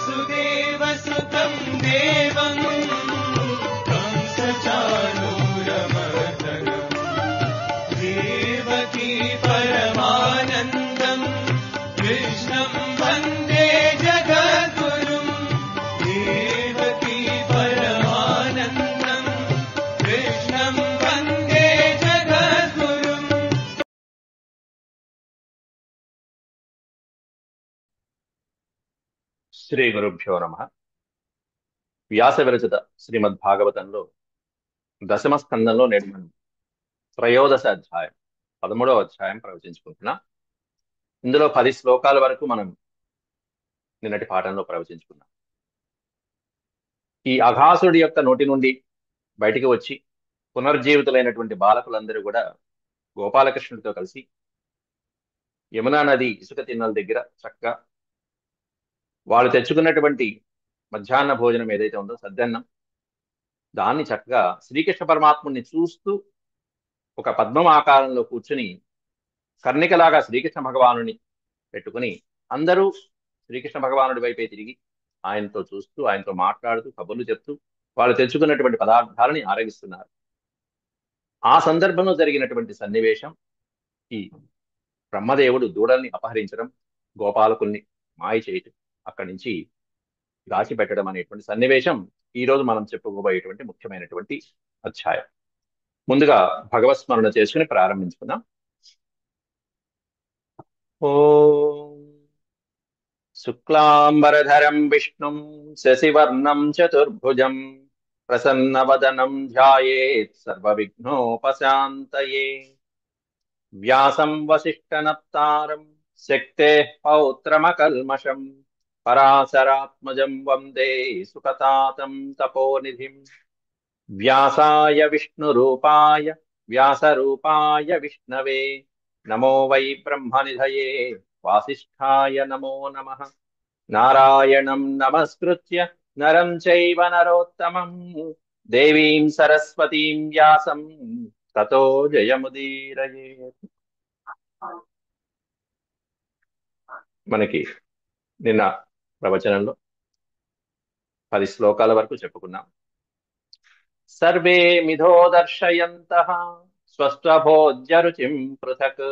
वसुदेवसुतं देवं कंसचाणूरमर्दनं देवकी परमानन्दं कृष्णं वन्दे जगद्गुरुं देवकी परमानन्दं कृष्णं वन्दे जगद्गुरुम्। శ్రీ గురుభ్యో నమః. వ్యాస విరచిత శ్రీమద్భాగవతంలో దశమ స్కందంలో నేడు మనం త్రయోదశ అధ్యాయం 13వ అధ్యాయం ప్రవచించుకుంటున్నాం. ఇందులో 10 శ్లోకాల వరకు మనం నిన్నటి పాఠంలో ప్రవచించుకున్నాం. ఈ అఘాసుడి యొక్క నోటి నుండి బయటికి వచ్చి పునర్జీవితులైనటువంటి బాలకులందరూ కూడా గోపాలకృష్ణుడితో కలిసి యమునా నది ఇసుక తిన్నెల దగ్గర చక్కగా వాళ్ళు తెచ్చుకున్నటువంటి మధ్యాహ్న భోజనం ఏదైతే ఉందో సద్దన్నం, దాన్ని చక్కగా శ్రీకృష్ణ పరమాత్ముడిని చూస్తూ ఒక పద్మం ఆకారంలో కూర్చుని కర్ణికలాగా శ్రీకృష్ణ భగవానుని పెట్టుకుని అందరూ శ్రీకృష్ణ భగవానుడి వైపే తిరిగి ఆయనతో చూస్తూ ఆయనతో మాట్లాడుతూ కబుర్లు చెప్తూ వాళ్ళు తెచ్చుకున్నటువంటి పదార్థాలని ఆరగిస్తున్నారు. ఆ సందర్భంలో జరిగినటువంటి సన్నివేశం ఈ బ్రహ్మదేవుడు దూడల్ని అపహరించడం, గోపాలకుల్ని మాయ చేయటం, అక్కడి నుంచి దాచిపెట్టడం అనేటువంటి సన్నివేశం ఈ రోజు మనం చెప్పుకోబోయేటువంటి ముఖ్యమైనటువంటి అధ్యాయం. ముందుగా భగవత్ స్మరణ చేసుకుని ప్రారంభించుకుందాం. ఓం శుక్లాంబరధరం విష్ణుం శశివర్ణం చతుర్భుజం ప్రసన్నవదనం ధ్యాయేత్ సర్వవిఘ్నోపశాంతయే. వ్యాసం వసిష్ఠనప్తారం శక్తేః పౌత్రమకల్మషం పరాశరాత్మజం వందే సుఖతాతం తపోనిధిం. వ్యాసాయ విష్ణురూపాయ వ్యాసరూపాయ విష్ణవే నమో వై బ్రహ్మనిధయే వాసిష్ఠాయ నమో నమః. నారాయణం నమస్కృత్య నరం చైవ నరోత్తమం దేవీం సరస్వతీం వ్యాసం తతో జయముదీరయేత్. మనకి నిన్న ప్రవచనంలో 10 శ్లోకాల వరకు చెప్పుకున్నాం. సర్వే మిథో దర్శయంతః స్వస్వభోజ్యరుచిం పృథక్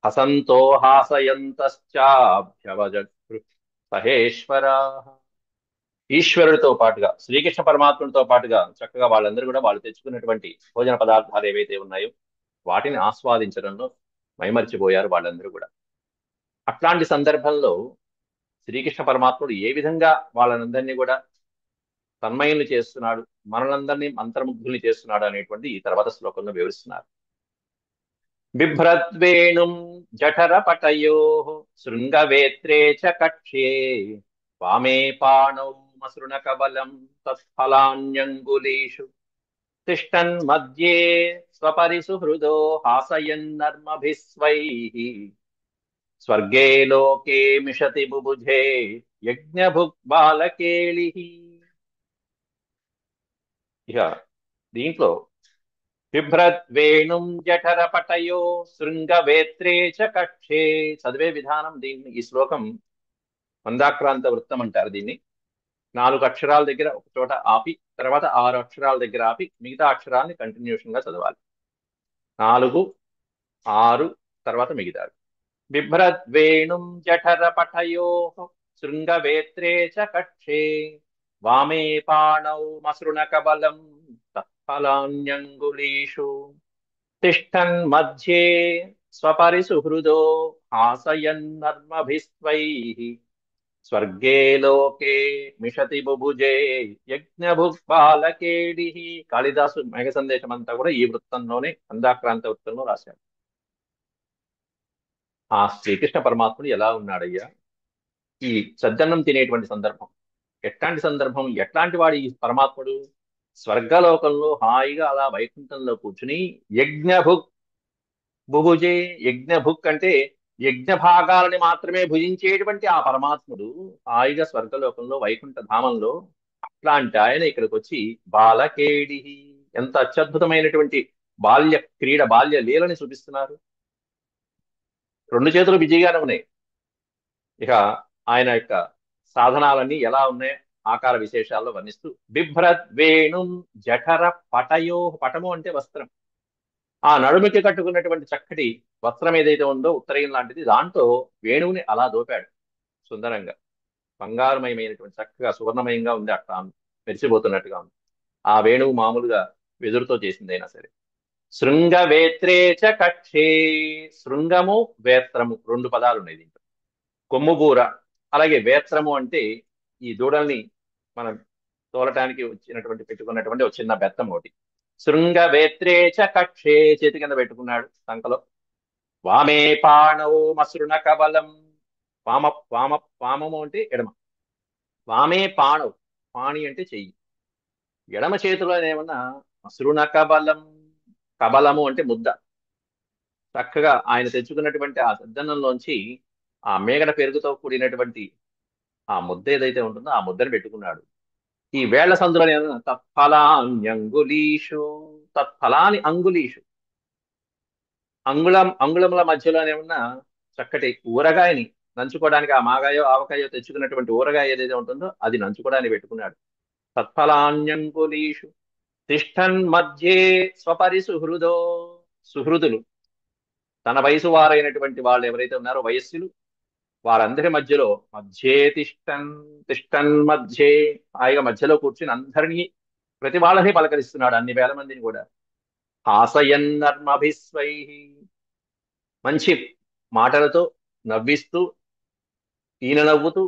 హసంతో హాసయంతశ్చాభ్యవజగృ సహేశ్వరాః. ఈశ్వరుడితో పాటుగా శ్రీకృష్ణ పరమాత్ముడితో పాటుగా చక్కగా వాళ్ళందరూ కూడా వాళ్ళు తెచ్చుకున్నటువంటి భోజన పదార్థాలు ఏవైతే ఉన్నాయో వాటిని ఆస్వాదించడంలో మైమర్చిపోయారు వాళ్ళందరూ కూడా. అట్లాంటి సందర్భంలో శ్రీకృష్ణ పరమాత్ముడు ఏ విధంగా వాళ్ళనందరినీ కూడా తన్మయుల్ని చేస్తున్నాడు, మనలందరినీ మంత్రముగ్ధుల్ని చేస్తున్నాడు అనేటువంటి ఈ తర్వాత శ్లోకంలో వివరిస్తున్నారు. బిభ్రద్వేణుం జఠర పటయో శృంగవేత్రే చ కక్ష్యే వామే పాణౌ మసృణ కబలం తత్ఫలాన్యంగులీషు తిష్టన్ మధ్యే స్వపరిసుహృదో హాసయన్నర్మభిస్వైః స్వర్గే లోకే మిషతి బుబుధే యజ్ఞభుక్ బాలకేళిః. ఇక దీంట్లో బిభ్రద్వేణుం జఠర పటయో శృంగవేత్రే చ కక్షే చదివే విధానం, దీన్ని ఈ శ్లోకం మందాక్రాంత వృత్తం అంటారు. దీన్ని 4 అక్షరాల దగ్గర ఒక చోట ఆపి తర్వాత 6 అక్షరాల దగ్గర ఆపి మిగతా అక్షరాలని కంటిన్యూషన్ గా చదవాలి. 4, 6 తర్వాత మిగతావి. బిభ్రద్వేణుం జఠర పటయో శృంగవేత్రే చ కక్షే వామే పాణౌ మసృణ కబలం తత్ఫలాన్యంగులీషు తిష్టన్ మధ్యే స్వపరిసుహృదో హాసయన్నర్మభిస్వైః స్వర్గే లోకే మిషతి బుభుజే యజ్ఞభుక్ బాలకేళిః. కాళిదాసు మేఘ సందేశం అంతా కూడా ఈ వృత్తంలోనే మందాక్రాంత వృత్తంలో రాశాడు. ఆ శ్రీకృష్ణ పరమాత్ముడు ఎలా ఉన్నాడయ్యా ఈ సద్దన్నం తినేటువంటి సందర్భం, ఎట్లాంటి సందర్భం, ఎట్లాంటి వాడు ఈ పరమాత్ముడు? స్వర్గలోకంలో హాయిగా అలా వైకుంఠంలో కూర్చుని యజ్ఞభుక్ బుభుజే, యజ్ఞభుక్ అంటే యజ్ఞ భాగాలని మాత్రమే భుజించేటువంటి ఆ పరమాత్ముడు హాయిగా స్వర్గలోకంలో వైకుంఠ ధామంలో, అట్లాంటి ఆయన ఇక్కడికి వచ్చి బాలకేడి, ఎంత అత్యద్భుతమైనటువంటి బాల్య క్రీడ, బాల్య లీలని చూపిస్తున్నారు. 2 చేతులు బిజీగానే ఉన్నాయి. ఇక ఆయన యొక్క సాధనాలన్నీ ఎలా ఉన్నాయో ఆకార విశేషాల్లో వర్ణిస్తూ బిభ్రద్ వేణుం జఠర పటయో, పటము అంటే వస్త్రం, ఆ నడుముకి కట్టుకున్నటువంటి చక్కటి వస్త్రం ఏదైతే ఉందో ఉత్తరీయం లాంటిది, దాంట్లో వేణువుని అలా దోపాడు సుందరంగా. బంగారుమయమైనటువంటి చక్కగా సువర్ణమయంగా ఉంది, అట్లా మెరిసిపోతున్నట్టుగా ఉంది. ఆ వేణువు మామూలుగా వెదురుతో చేసిందైనా సరే. శృంగ వేత్రే చ కక్షే, శృంగము వేత్రము రెండు పదాలు ఉన్నాయి దీంట్లో. కొమ్ముబూర, అలాగే వేత్రము అంటే ఈ దూడల్ని మనం తోలటానికి వచ్చినటువంటి పెట్టుకున్నటువంటి ఒక చిన్న బెత్తం ఒకటి. శృంగ వేత్రే చ కక్షే, చేతి కింద పెట్టుకున్నాడు సంకలో. వామే పాణౌ మసృణ కబలం, వామ వామ వామము అంటే ఎడమ, వామే పాణౌ, పాణి అంటే చెయ్యి, ఎడమ చేతిలో ఏమన్నా మసృణ కబలం, కబలము అంటే ముద్ద. చక్కగా ఆయన తెచ్చుకున్నటువంటి ఆ సద్దన్నంలోంచి ఆ మేగడ పెరుగుతో కూడినటువంటి ఆ ముద్ద ఏదైతే ఉంటుందో ఆ ముద్దను పెట్టుకున్నాడు. ఈ వేళ్ల సందులో తత్ఫలాన్యంగులీషు, తత్ఫలాని అంగులీషు, అంగుళముల మధ్యలోనే చక్కటి ఊరగాయని నంచుకోవడానికి, ఆ మాగాయో ఆవకాయో తెచ్చుకున్నటువంటి ఊరగాయ ఏదైతే ఉంటుందో అది నంచుకోవడానికి పెట్టుకున్నాడు. తత్ఫలాన్యంగులీషు తిష్టన్ మధ్యే స్వపరి సుహృదో, సుహృదులు తన వయసు వారైనటువంటి వాళ్ళు ఎవరైతే ఉన్నారో వయస్సులు, వారందరి మధ్యలో మధ్యే తిష్టన్, తిష్టన్ మధ్యే, హాయిగా మధ్యలో కూర్చుని అందరినీ ప్రతి వాళ్ళని పలకరిస్తున్నాడు, అన్ని వేల మందిని కూడా. హాసయన్నర్మభిస్వై, మంచి మాటలతో నవ్విస్తూ, ఈయన నవ్వుతూ,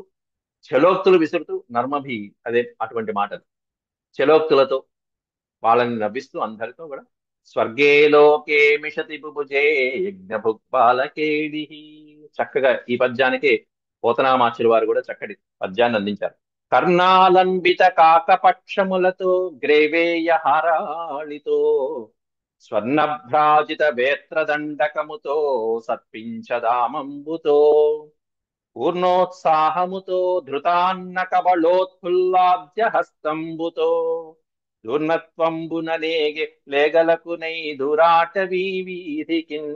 చలోక్తులు విసురుతూ, నర్మభి అదే అటువంటి మాటలు, చలోక్తులతో వాళ్ళని నవ్విస్తూ అందరితో కూడా. స్వర్గే లోకే మిషతి బుభుజే యజ్ఞభుక్పాలకేడి, చక్కగా ఈ పద్యానికి పోతనామాచుల వారు కూడా చక్కటి పద్యాన్ని అందించారు. కర్ణాలంబిత కాకపక్షములతో గ్రేవేయ హారాళితో స్వర్ణభ్రాజిత వేత్రదండకముతో సత్పించదామంబుతో పూర్ణోత్సాహముతో ధృతాన్న కబళోత్ఫుల్లాబ్జ హస్తంబుతో దూర్నత్వంబున లేగే లేగలకునై దురాటవీ వీధికిన్.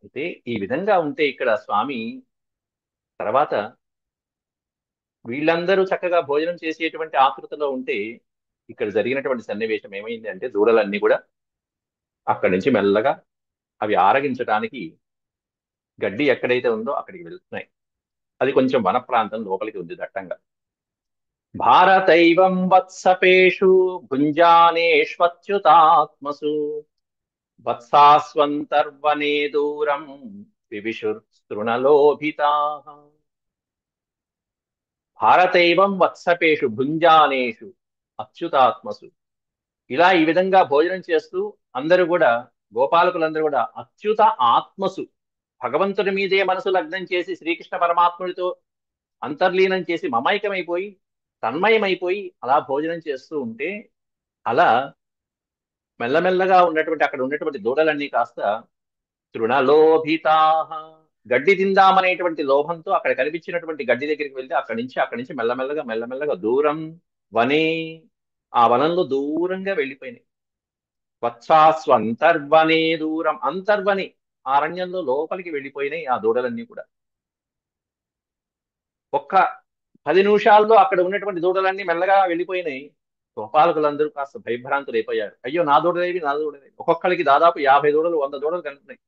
అయితే ఈ విధంగా ఉంటే ఇక్కడ స్వామి తర్వాత వీళ్ళందరూ చక్కగా భోజనం చేసేటువంటి ఆతృతలో ఉంటే, ఇక్కడ జరిగినటువంటి సన్నివేశం ఏమైంది అంటే దూడలన్నీ కూడా అక్కడి నుంచి మెల్లగా అవి ఆరగించడానికి గడ్డి ఎక్కడైతే ఉందో అక్కడికి వెళ్తున్నాయి. అది కొంచెం వన ప్రాంతం లోపలికి ఉంది దట్టంగా. భారతైవం వత్సపేషు భుంజానేష్వచ్యుతాత్మసు వత్సాస్వంతర్వనే దూరం వివిశుస్తృణలోభితా. భారతైవం వత్సపేషు భుంజానేషు అచ్యుతాత్మసు, ఇలా ఈ విధంగా భోజనం చేస్తూ అందరూ కూడా, గోపాలకులందరూ కూడా అచ్యుత ఆత్మసు, భగవంతుడి మీదే మనసు లగ్నం చేసి శ్రీకృష్ణ పరమాత్ముడితో అంతర్లీనం చేసి మమైకమైపోయి తన్మయమైపోయి అలా భోజనం చేస్తూ ఉంటే, అలా మెల్లమెల్లగా ఉన్నటువంటి అక్కడ ఉన్నటువంటి దూడలన్నీ కాస్త తృణలోభితా, గడ్డి తిందామనేటువంటి లోభంతో అక్కడ కనిపించినటువంటి గడ్డి దగ్గరికి వెళ్తే అక్కడి నుంచి మెల్లమెల్లగా మెల్లమెల్లగా దూరం వనే, ఆ వనంలో దూరంగా వెళ్ళిపోయినాయి. వత్సాస్వంతర్వనే దూరం, అంతర్వని అరణ్యంలో లోపలికి వెళ్ళిపోయినాయి ఆ దూడలన్నీ కూడా. ఒక్క 10 నిమిషాల్లో అక్కడ ఉన్నటువంటి దూడలన్నీ మెల్లగా వెళ్ళిపోయినాయి. గోపాలకులందరూ కాస్త భయభ్రాంతులు అయిపోయారు. అయ్యో నా దూడలేవి, నా దూడలేవి. ఒక్కొక్కరికి దాదాపు 50 దూడలు 100 దూడలు కనిపినాయి.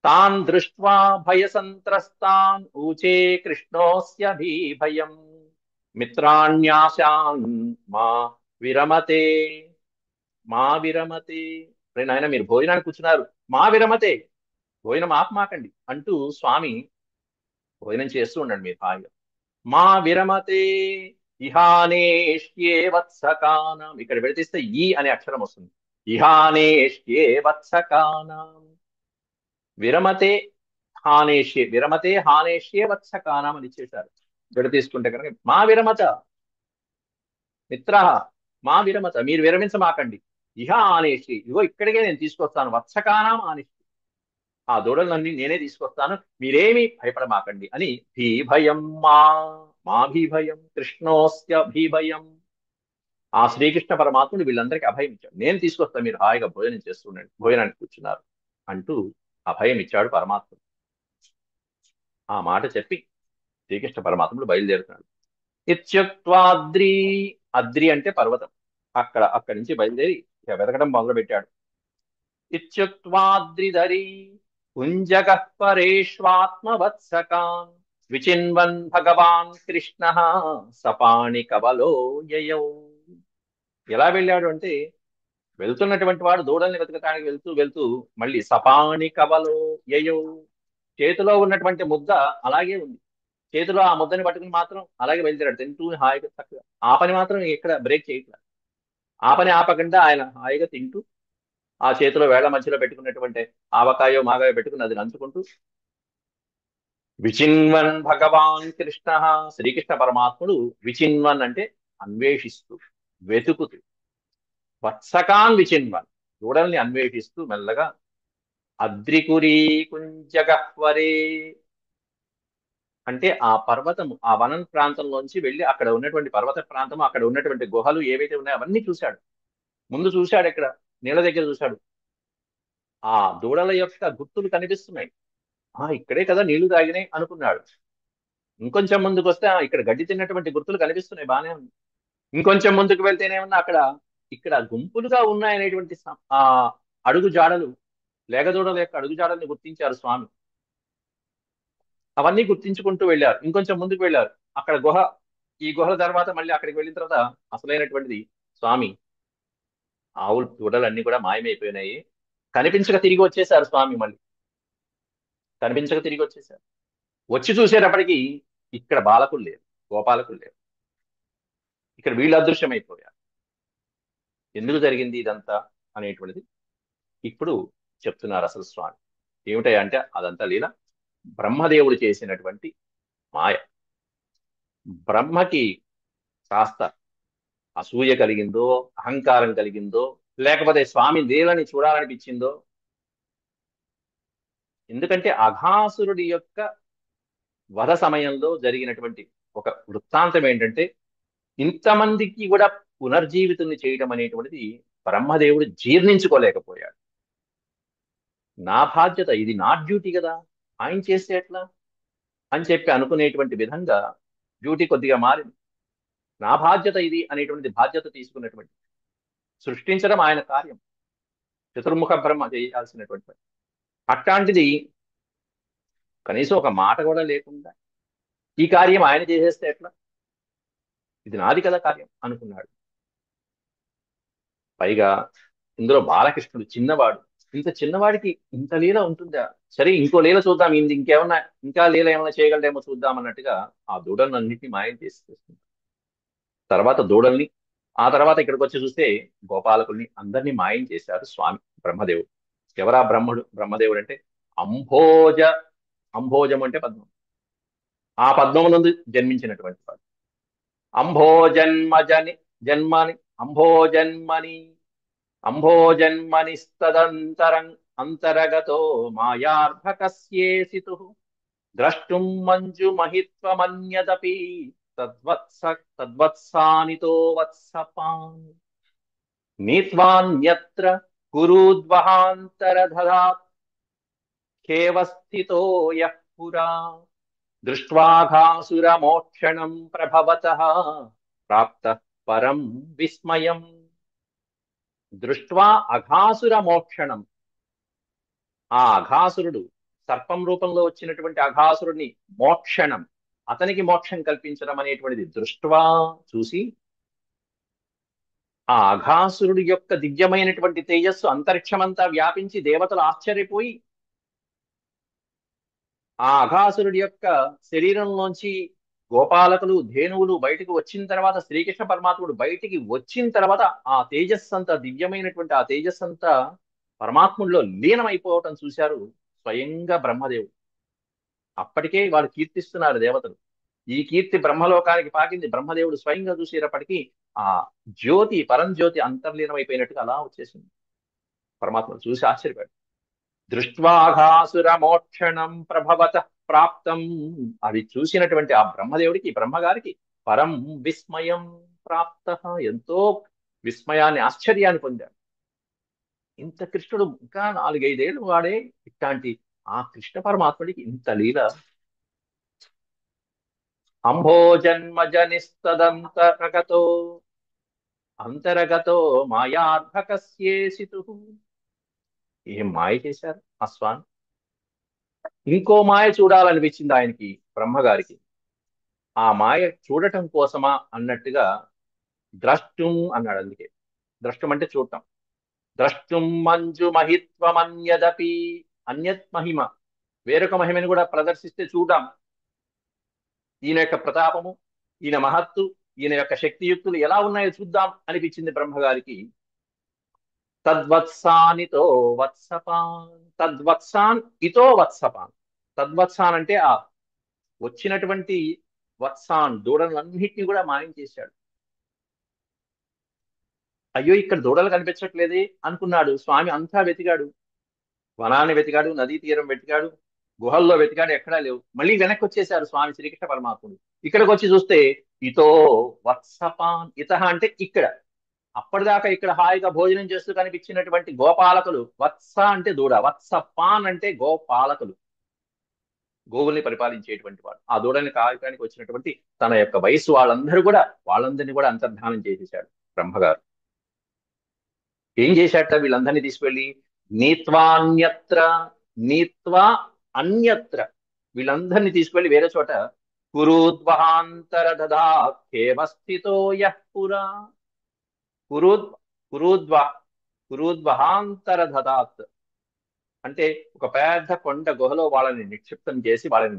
తాన్ దృష్ట్వా భయసంత్రస్తాన్ ఊచే కృష్ణోస్య భీభయం మిత్రాణ్యాశాన్ మా విరమతే, మా విరమతే. రే నాయన మీరు భోజనానికి కూర్చున్నారు, మా విరమతే, భోజనం ఆపమాకండి అంటూ స్వామి భోజనం చేస్తూ ఉండండి మీరు హాయిగా. మా విరమతే ఇహానేష్యే వత్సకానం, ఇక్కడ విడతీస్తే ఈ అనే అక్షరం వస్తుంది. ఇహానేష్యే వత్సకానం, విరమతే హానేష్యే, విరమతే హానేష్యే వత్సకానం అని ఇచ్చేశారు. విడతీసుకుంటే కనుక మా విరమత మిత్ర, మా విరమత, మీరు విరమించమాకండి. ఇహ ఆనేష్యే, ఇగో ఇక్కడికే నేను తీసుకొస్తాను. వత్సకానం ఆనేష్యే, ఆ దూడలన్నీ నేనే తీసుకొస్తాను, మీరేమీ భయపడమాకండి అని. భీభయం మా, మా భీభయం కృష్ణోస్య భీభయం, ఆ శ్రీకృష్ణ పరమాత్ముడు వీళ్ళందరికీ అభయం ఇచ్చాడు. నేను తీసుకొస్తాను, మీరు హాయిగా భోజనం చేస్తుండండి, భోజనానికి కూర్చున్నారు అంటూ అభయం ఇచ్చాడు పరమాత్ముడు. ఆ మాట చెప్పి శ్రీకృష్ణ పరమాత్ముడు బయలుదేరుతున్నాడు. ఇత్యుక్త్వాద్రి, అద్రి అంటే పర్వతం, అక్కడి నుంచి బయలుదేరి ఇక వెతకడం మొదలు పెట్టాడు. ఇత్యుక్త్వాద్రిధరి కుంజగః పరేష్వాత్మవత్సకాన్ విచిన్వన్ భగవాన్ కృష్ణ సపాణి కవలో యయౌ. ఎలా వెళ్ళాడు అంటే, వెళ్తున్నటువంటి వాడు దూడల్ని వెతకటానికి వెళ్తూ వెళ్తూ మళ్ళీ సపాణి కవలో యయౌ, చేతిలో ఉన్నటువంటి ముద్ద అలాగే ఉంది, చేతిలో ఆ ముద్దని పట్టుకుని మాత్రం అలాగే బయలుదేరాడు తింటూ హాయిగా చక్కగా. ఆ పని మాత్రం ఎక్కడ బ్రేక్ చేయట్లేదు. ఆ పని ఆపకుండా ఆయన హాయిగా తింటూ ఆ చేతిలో వేళ్ల మధ్యలో పెట్టుకున్నటువంటి ఆవకాయో మాగాయో పెట్టుకుని అది నంచుకుంటూ విచిన్వన్ భగవాన్ కృష్ణ, శ్రీకృష్ణ పరమాత్ముడు విచిన్వన్ అంటే అన్వేషిస్తూ, వెతుకుతూ, వత్సకాన్ విచిన్వన్ దూడల్ని అన్వేషిస్తూ మెల్లగా అద్రికురీ కుంజగహ్వరే అంటే ఆ పర్వతము, ఆ వనం ప్రాంతంలోంచి వెళ్ళి అక్కడ ఉన్నటువంటి పర్వత ప్రాంతము, అక్కడ ఉన్నటువంటి గుహలు ఏవైతే ఉన్నాయో అవన్నీ చూశాడు. ముందు చూశాడు, ఇక్కడ నీళ్ళ దగ్గర చూశాడు, ఆ దూడల యొక్క గుర్తులు కనిపిస్తున్నాయి. ఇక్కడే కదా నీళ్లు తాగినాయి అనుకున్నాడు. ఇంకొంచెం ముందుకు వస్తే ఇక్కడ గడ్డి తిన్నటువంటి గుర్తులు కనిపిస్తున్నాయి, బానే ఉంది. ఇంకొంచెం ముందుకు వెళ్తేనేమన్నా ఇక్కడ గుంపులుగా ఉన్నాయనేటువంటి ఆ అడుగు జాడలు, లేగదూడల యొక్క అడుగు జాడల్ని గుర్తించారు స్వామి. అవన్నీ గుర్తించుకుంటూ వెళ్ళారు. ఇంకొంచెం ముందుకు వెళ్ళారు, అక్కడ గుహ, ఈ గుహల తర్వాత మళ్ళీ అక్కడికి వెళ్ళిన తర్వాత అసలైనటువంటిది స్వామి, ఆవులు దూడలు అన్ని కూడా మాయమైపోయినాయి. కనిపించక తిరిగి వచ్చేసారు స్వామి, మళ్ళీ కనిపించక తిరిగి వచ్చేసారు. వచ్చి చూసేటప్పటికి ఇక్కడ బాలకులు లేరు, గోపాలకులు లేరు, ఇక్కడ వీళ్ళు అదృశ్యమైపోయారు. ఎందుకు జరిగింది ఇదంతా అనేటువంటిది ఇప్పుడు చెప్తున్నారు అసలు స్వామి. ఏమిటాయి అంటే అదంతా లీల, బ్రహ్మదేవుడు చేసినటువంటి మాయ. బ్రహ్మకి కాస్త అసూయ కలిగిందో, అహంకారం కలిగిందో, లేకపోతే స్వామి లీలని చూడాలనిపించిందో. ఎందుకంటే అఘాసురుడి యొక్క వధ సమయంలో జరిగినటువంటి ఒక వృత్తాంతం ఏంటంటే, ఇంతమందికి కూడా పునర్జీవితుల్ని చేయడం అనేటువంటిది బ్రహ్మదేవుడు జీర్ణించుకోలేకపోయాడు. నా బాధ్యత ఇది, నా డ్యూటీ కదా, ఆయన చేస్తే ఎట్లా అని చెప్పి అనుకునేటువంటి విధంగా డ్యూటీ కొద్దిగా మారింది. నా బాధ్యత ఇది అనేటువంటి బాధ్యత తీసుకున్నటువంటి, సృష్టించడం ఆయన కార్యం, చతుర్ముఖ బ్రహ్మ చేయాల్సినటువంటి పని. అట్లాంటిది కనీసం ఒక మాట కూడా లేకుండా ఈ కార్యం ఆయన చేసేస్తే ఎట్లా, ఇది నాది కదా కార్యం అనుకున్నాడు. పైగా ఇందులో బాలకృష్ణుడు చిన్నవాడు, ఇంత చిన్నవాడికి ఇంత లీల ఉంటుందా, సరే ఇంకో లీల చూద్దాం, ఇంకేమన్నా ఇంకా లీల ఏమైనా చేయగలడేమో చూద్దాం అన్నట్టుగా ఆ దూడలను అన్నింటినీ మాయం చేసేస్తుంది. తర్వాత దూడల్ని, ఆ తర్వాత ఇక్కడికి వచ్చి చూస్తే గోపాలకుల్ని అందరినీ మాయం చేశారు స్వామి బ్రహ్మదేవుడు. ఎవరా బ్రహ్మదేవుడు అంటే అంభోజ, అంభోజం అంటే పద్మం, ఆ పద్మమునందు జన్మించినటువంటి వాడు. అంభోజన్మజని జన్మని అంభోజన్మని అంభోజన్మనిస్తదంతరం అంతరగతో మాయార్భకస్యేసితు ద్రష్టుం మంజు మహిత్వమన్యదపి తద్వత్సానితో వత్సపాన్ నీత్వాన్యత్ర కురూద్వహాంతరదధాత్ ఖేవస్థితో యః పురా దృష్ట్వాఘాసురమోక్షణం ప్రభవతః ప్రాప్తః పరం విస్మయం. దృష్ట్వా అఘాసురమోక్షణం, ఆ అఘాసురుడు సర్పం రూపంలో వచ్చినటువంటి అఘాసురుడిని మోక్షణం, అతనికి మోక్షం కల్పించడం అనేటువంటిది దృష్ట్వా చూసి, ఆ అఘాసురుడి యొక్క దివ్యమైనటువంటి తేజస్సు అంతరిక్షమంతా వ్యాపించి దేవతలు ఆశ్చర్యపోయి, ఆ అఘాసురుడి యొక్క శరీరంలోంచి గోపాలకులు, ధేనువులు బయటకు వచ్చిన తర్వాత, శ్రీకృష్ణ పరమాత్ముడు బయటికి వచ్చిన తర్వాత ఆ తేజస్సు అంతా, దివ్యమైనటువంటి ఆ తేజస్సు అంతా పరమాత్ముడిలో లీనమైపోవటం చూశారు స్వయంగా బ్రహ్మదేవుడు. అప్పటికే వాళ్ళు కీర్తిస్తున్నారు దేవతలు. ఈ కీర్తి బ్రహ్మలోకానికి పాకింది. బ్రహ్మదేవుడు స్వయంగా చూసేటప్పటికీ ఆ జ్యోతి, పరంజ్యోతి అంతర్లీనమైపోయినట్టుగా అలా వచ్చేసింది. పరమాత్ముడు చూసి ఆశ్చర్యపోయాడు. దృష్ట్వాఘాసురమోక్షణం ప్రభవత ప్రాప్తం, అది చూసినటువంటి ఆ బ్రహ్మదేవుడికి, బ్రహ్మగారికి పరం విస్మయం ప్రాప్త, ఎంతో విస్మయాన్ని, ఆశ్చర్యాన్ని పొందాడు. ఇంత కృష్ణుడు ఇంకా 4-5 ఏళ్ళు వాడే, ఇట్లాంటి ఆ కృష్ణ పరమాత్ముడికి ఇంత లీల. అంభోజన్మజనిస్తదంతరగతో అంతరగతో మాయార్భకస్యేసితు. ఏం మాయ చేశారు ఆ స్వామి. ఇంకో మాయ చూడాలనిపించింది ఆయనకి, బ్రహ్మగారికి. ఆ మాయ చూడటం కోసమా అన్నట్టుగా ద్రష్టుం అన్నాడు. అందుకే ద్రష్టం అంటే చూడటం. ద్రష్టుం మంజు మహిత్వమన్యదపి. అన్యత్ మహిమ, వేరొక మహిమని కూడా ప్రదర్శిస్తే చూద్దాం. ఈయన యొక్క ప్రతాపము, ఈయన మహత్తు, ఈయన యొక్క శక్తియుక్తులు ఎలా ఉన్నాయో చూద్దాం అనిపించింది బ్రహ్మగారికి. తద్వత్సానితో వత్సపాన్. తద్వత్సాన్ ఇతో వత్సపాన్. తద్వత్సాన్ అంటే ఆ వచ్చినటువంటి వత్సాన్ దూడలన్నింటినీ కూడా మాయం చేశాడు. అయ్యో ఇక్కడ దూడలు కనిపించట్లేదే అనుకున్నాడు స్వామి. అంతా వెతికాడు, వనాన్ని వెతికాడు, నదీ తీరం వెతికాడు, గుహల్లో వెతికాడు, ఎక్కడా లేవు. మళ్ళీ వెనక్కి వచ్చేశారు స్వామి శ్రీకృష్ణ పరమాత్ముడు. ఇక్కడికి వచ్చి చూస్తే ఇతో వత్సపాన్. ఇత అంటే ఇక్కడ. అప్పటిదాకా ఇక్కడ హాయిగా భోజనం చేస్తూ కనిపించినటువంటి గోపాలకులు, వత్స అంటే దూడ, వత్సపాన్ అంటే గోపాలకులు, గోవుల్ని పరిపాలించేటువంటి వాడు. ఆ దూడని కాయటానికి వచ్చినటువంటి తన యొక్క వయస్సు వాళ్ళందరినీ కూడా అంతర్ధానం చేసేశాడు బ్రహ్మగారు. ఏం చేశాట వీళ్ళందరినీ తీసుకెళ్లి నీత్వాన్యత్ర, నీత్వా అన్యత్ర, వీళ్ళందరినీ తీసుకెళ్లి వేరే చోట కురుద్వహాంతర దదాఖ్యేవస్థితో యః పురా. కురుద్ కురుద్వ కురుద్వహాంతర దదాత్ అంటే ఒక పెద్ద కొండ గుహలో వాళ్ళని నిక్షిప్తం చేసి వాళ్ళని